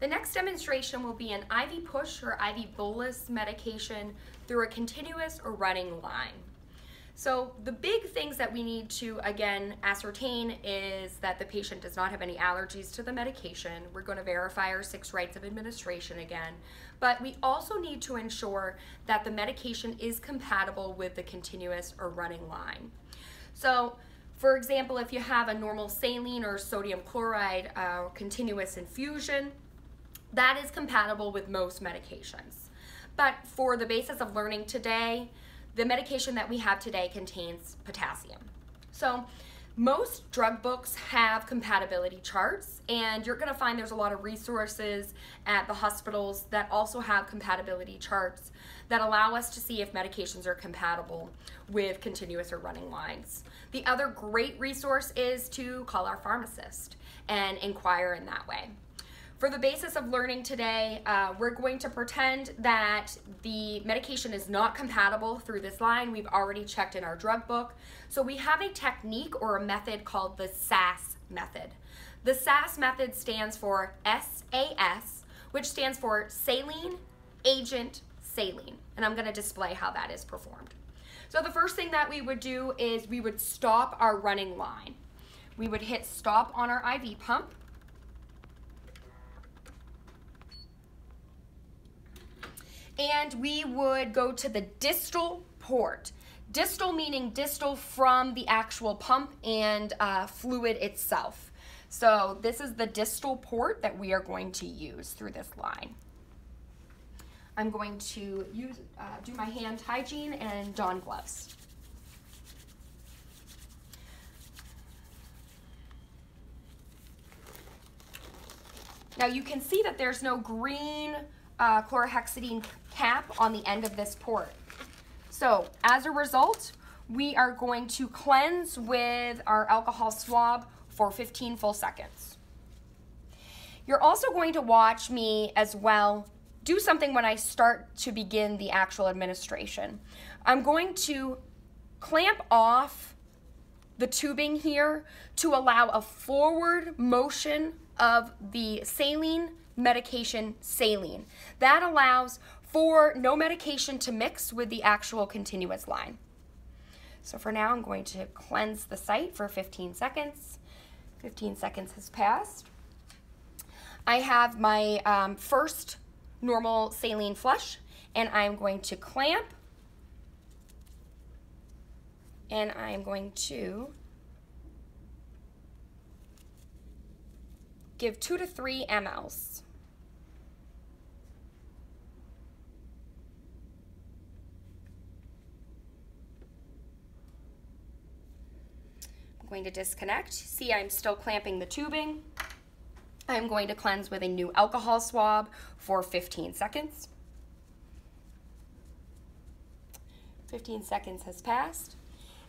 The next demonstration will be an IV push or IV bolus medication through a continuous or running line. So the big things that we need to, again, ascertain is that the patient does not have any allergies to the medication. We're going to verify our 6 rights of administration again. But we also need to ensure that the medication is compatible with the continuous or running line. So, for example, if you have a normal saline or sodium chloride continuous infusion, that is compatible with most medications. But for the basis of learning today, the medication that we have today contains potassium. So most drug books have compatibility charts, and you're gonna find there's a lot of resources at the hospitals that also have compatibility charts that allow us to see if medications are compatible with continuous or running lines. The other great resource is to call our pharmacist and inquire in that way. For the basis of learning today, we're going to pretend that the medication is not compatible through this line. We've already checked in our drug book. So we have a technique or a method called the SAS method. The SAS method stands for SAS, which stands for saline, agent, saline. And I'm going to display how that is performed. So the first thing that we would do is we would stop our running line. We would hit stop on our IV pump. And we would go to the distal port. Distal meaning distal from the actual pump and fluid itself. So this is the distal port that we are going to use through this line. I'm going to do my hand hygiene and don gloves. Now you can see that there's no green chlorhexidine cap on the end of this port. So as a result, we are going to cleanse with our alcohol swab for 15 full seconds. You're also going to watch me as well do something when I start to begin the actual administration. I'm going to clamp off the tubing here to allow a forward motion of the saline medication saline. That allows for no medication to mix with the actual continuous line. So for now, I'm going to cleanse the site for 15 seconds. 15 seconds has passed. I have my first normal saline flush, and I'm going to clamp, and I'm going to give 2 to 3 mLs. I'm going to disconnect. See, I'm still clamping the tubing. I'm going to cleanse with a new alcohol swab for 15 seconds. 15 seconds has passed.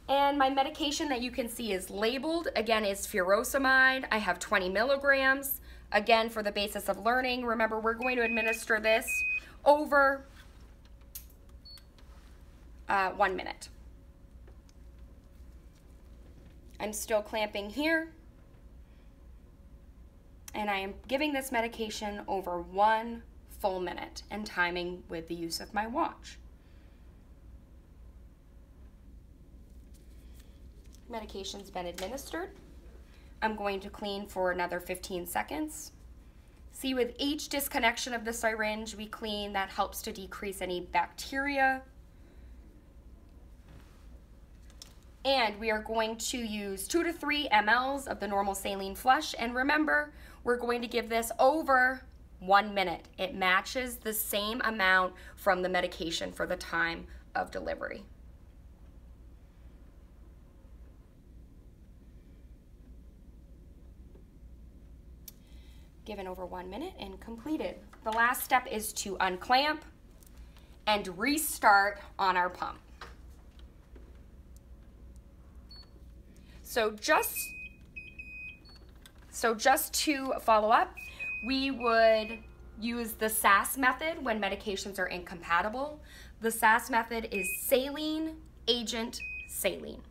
And my medication that you can see is labeled, again, is furosemide. I have 20 milligrams. Again, for the basis of learning, remember, we're going to administer this over 1 minute. I'm still clamping here. And I am giving this medication over 1 full minute and timing with the use of my watch. Medication's been administered. I'm going to clean for another 15 seconds. See, with each disconnection of the syringe, we clean. That helps to decrease any bacteria. And we are going to use 2 to 3 mLs of the normal saline flush. And remember, we're going to give this over 1 minute. It matches the same amount from the medication for the time of delivery. Given over 1 minute and completed. The last step is to unclamp and restart on our pump. So just to follow up, we would use the SAS method when medications are incompatible. The SAS method is saline, agent, saline.